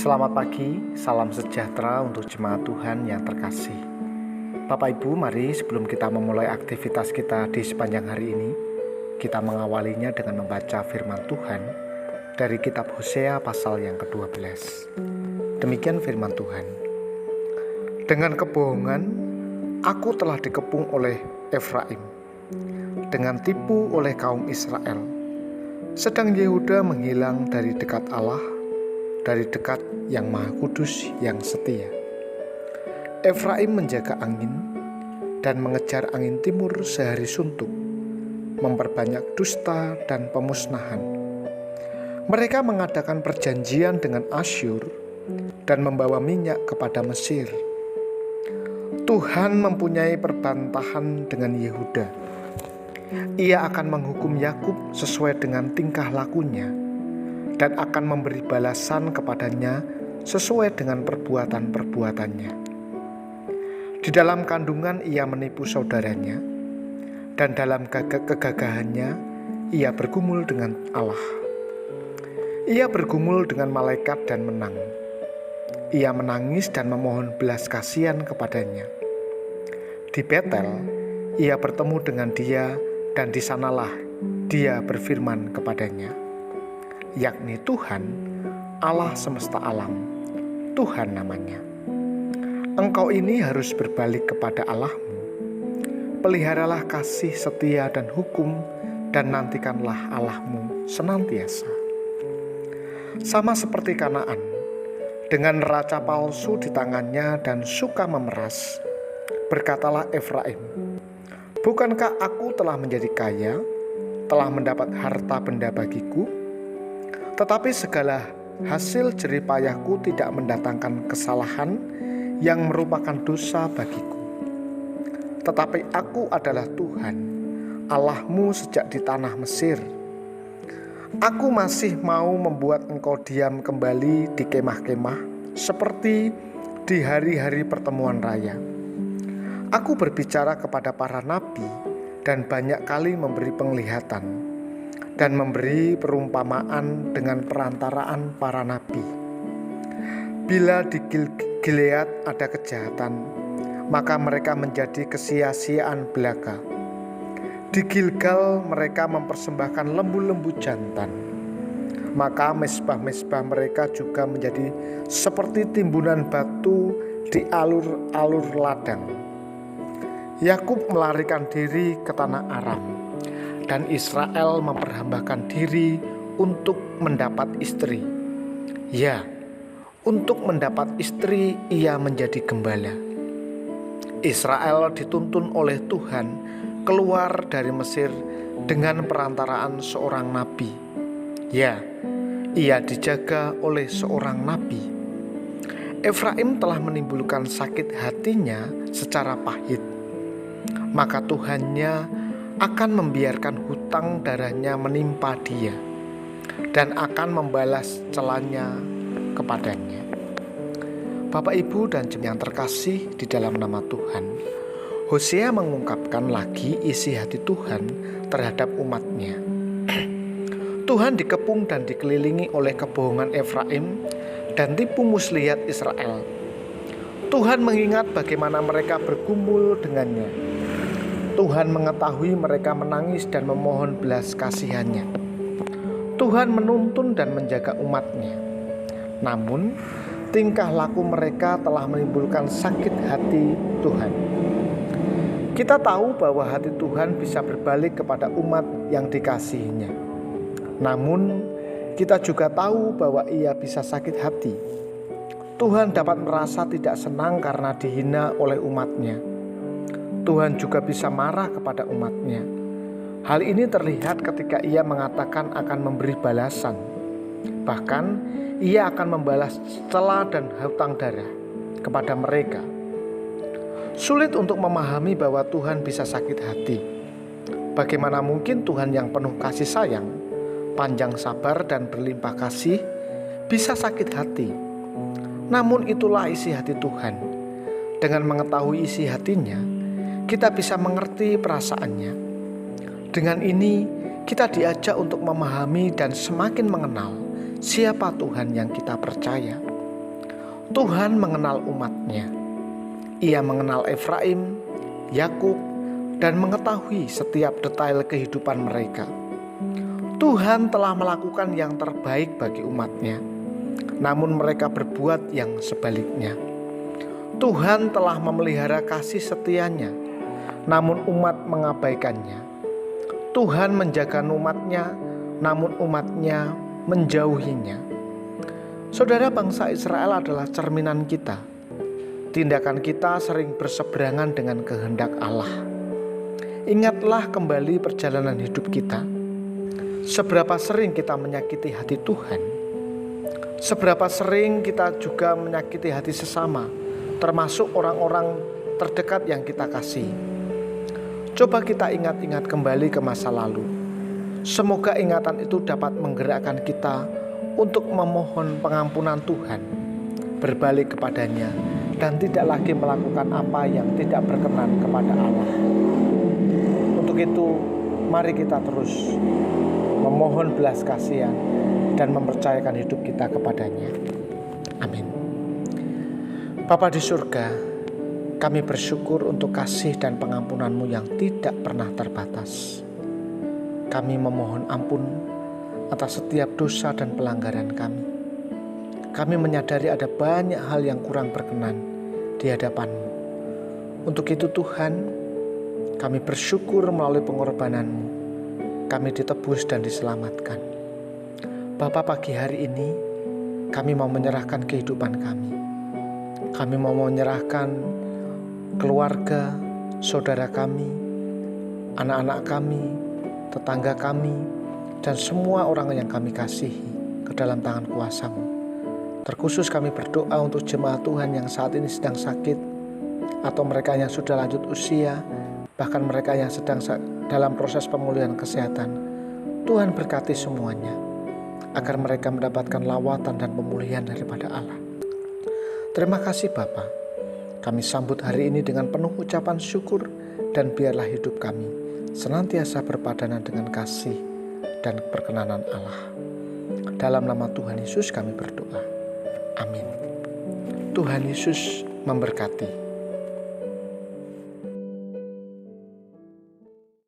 Selamat pagi, salam sejahtera untuk jemaat Tuhan yang terkasih. Bapak Ibu, mari sebelum kita memulai aktivitas kita di sepanjang hari ini, kita mengawalinya dengan membaca firman Tuhan dari kitab Hosea pasal yang ke-12. Demikian firman Tuhan. Dengan kebohongan, aku telah dikepung oleh Efraim, dengan tipu oleh kaum Israel. Sedang Yehuda menghilang dari dekat Allah, dari dekat yang Maha Kudus yang setia. Efraim menjaga angin dan mengejar angin timur sehari suntuk, memperbanyak dusta dan pemusnahan. Mereka mengadakan perjanjian dengan Asyur dan membawa minyak kepada Mesir. Tuhan mempunyai perbantahan dengan Yehuda. Ia akan menghukum Yakub sesuai dengan tingkah lakunya dan akan memberi balasan kepadanya sesuai dengan perbuatan-perbuatannya. Di dalam kandungan ia menipu saudaranya, dan dalam kegagahannya ia bergumul dengan Allah. Ia bergumul dengan malaikat dan menang. Ia menangis dan memohon belas kasihan kepadanya. Di Betel ia bertemu dengan dia, dan di sanalah dia berfirman kepadanya, yakni Tuhan, Allah semesta alam, Tuhan namanya. Engkau ini harus berbalik kepada Allahmu. Peliharalah kasih setia dan hukum, dan nantikanlah Allahmu senantiasa. Sama seperti Kanaan, dengan neraca palsu di tangannya dan suka memeras, berkatalah Efraim, bukankah aku telah menjadi kaya, telah mendapat harta benda bagiku? Tetapi segala hasil jerih payahku tidak mendatangkan kesalahan yang merupakan dosa bagiku. Tetapi aku adalah Tuhan, Allahmu sejak di tanah Mesir. Aku masih mau membuat engkau diam kembali di kemah-kemah seperti di hari-hari pertemuan raya. Aku berbicara kepada para nabi dan banyak kali memberi penglihatan dan memberi perumpamaan dengan perantaraan para nabi. Bila di Gilead ada kejahatan, maka mereka menjadi kesia-siaan belaka. Di Gilgal mereka mempersembahkan lembu-lembu jantan, maka mesbah-mesbah mereka juga menjadi seperti timbunan batu di alur-alur ladang. Yakub melarikan diri ke tanah Aram, dan Israel memperhambakan diri untuk mendapat istri. Ya, untuk mendapat istri ia menjadi gembala. Israel dituntun oleh Tuhan keluar dari Mesir dengan perantaraan seorang nabi. Ya, ia dijaga oleh seorang nabi. Efraim telah menimbulkan sakit hatinya secara pahit, maka Tuhannya akan membiarkan hutang darahnya menimpa dia dan akan membalas celanya kepadanya. Bapak, Ibu, dan jemaat yang terkasih di dalam nama Tuhan, Hosea mengungkapkan lagi isi hati Tuhan terhadap umatnya. Tuhan dikepung dan dikelilingi oleh kebohongan Efraim dan tipu muslihat Israel. Tuhan mengingat bagaimana mereka bergumul dengannya. Tuhan mengetahui mereka menangis dan memohon belas kasihannya. Tuhan menuntun dan menjaga umatnya. Namun, tingkah laku mereka telah menimbulkan sakit hati Tuhan. Kita tahu bahwa hati Tuhan bisa berbalik kepada umat yang dikasihinya. Namun, kita juga tahu bahwa ia bisa sakit hati. Tuhan dapat merasa tidak senang karena dihina oleh umatnya. Tuhan juga bisa marah kepada umatnya. Hal ini terlihat ketika ia mengatakan akan memberi balasan. Bahkan ia akan membalas cela dan hutang darah kepada mereka. Sulit untuk memahami bahwa Tuhan bisa sakit hati. Bagaimana mungkin Tuhan yang penuh kasih sayang, panjang sabar dan berlimpah kasih bisa sakit hati? Namun itulah isi hati Tuhan. Dengan mengetahui isi hatinya, kita bisa mengerti perasaannya. Dengan ini, kita diajak untuk memahami dan semakin mengenal siapa Tuhan yang kita percaya. Tuhan mengenal umat-Nya. Ia mengenal Efraim, Yakub, dan mengetahui setiap detail kehidupan mereka. Tuhan telah melakukan yang terbaik bagi umat-Nya, namun mereka berbuat yang sebaliknya. Tuhan telah memelihara kasih setia-Nya, namun umat mengabaikannya. Tuhan menjaga umat-Nya, namun umat-Nya menjauhinya. Saudara, bangsa Israel adalah cerminan kita. Tindakan kita sering berseberangan dengan kehendak Allah. Ingatlah kembali perjalanan hidup kita. Seberapa sering kita menyakiti hati Tuhan. Seberapa sering kita juga menyakiti hati sesama, termasuk orang-orang terdekat yang kita kasih. Coba kita ingat-ingat kembali ke masa lalu. Semoga ingatan itu dapat menggerakkan kita untuk memohon pengampunan Tuhan, berbalik kepadanya, dan tidak lagi melakukan apa yang tidak berkenan kepada Allah. Untuk itu, mari kita terus memohon belas kasihan dan mempercayakan hidup kita kepadanya. Amin. Bapa di surga, kami bersyukur untuk kasih dan pengampunan-Mu yang tidak pernah terbatas. Kami memohon ampun atas setiap dosa dan pelanggaran kami. Kami menyadari ada banyak hal yang kurang berkenan di hadapan-Mu. Untuk itu Tuhan, kami bersyukur melalui pengorbanan-Mu, kami ditebus dan diselamatkan. Bapa, pagi hari ini kami mau menyerahkan kehidupan kami. Kami mau menyerahkan keluarga, saudara kami, anak-anak kami, tetangga kami, dan semua orang yang kami kasihi ke dalam tangan kuasa-Mu. Terkhusus kami berdoa untuk jemaat Tuhan yang saat ini sedang sakit, atau mereka yang sudah lanjut usia, bahkan mereka yang sedang dalam proses pemulihan kesehatan. Tuhan berkati semuanya, agar mereka mendapatkan lawatan dan pemulihan daripada Allah. Terima kasih Bapa. Kami sambut hari ini dengan penuh ucapan syukur, dan biarlah hidup kami senantiasa berpadanan dengan kasih dan perkenanan Allah. Dalam nama Tuhan Yesus kami berdoa. Amin. Tuhan Yesus memberkati.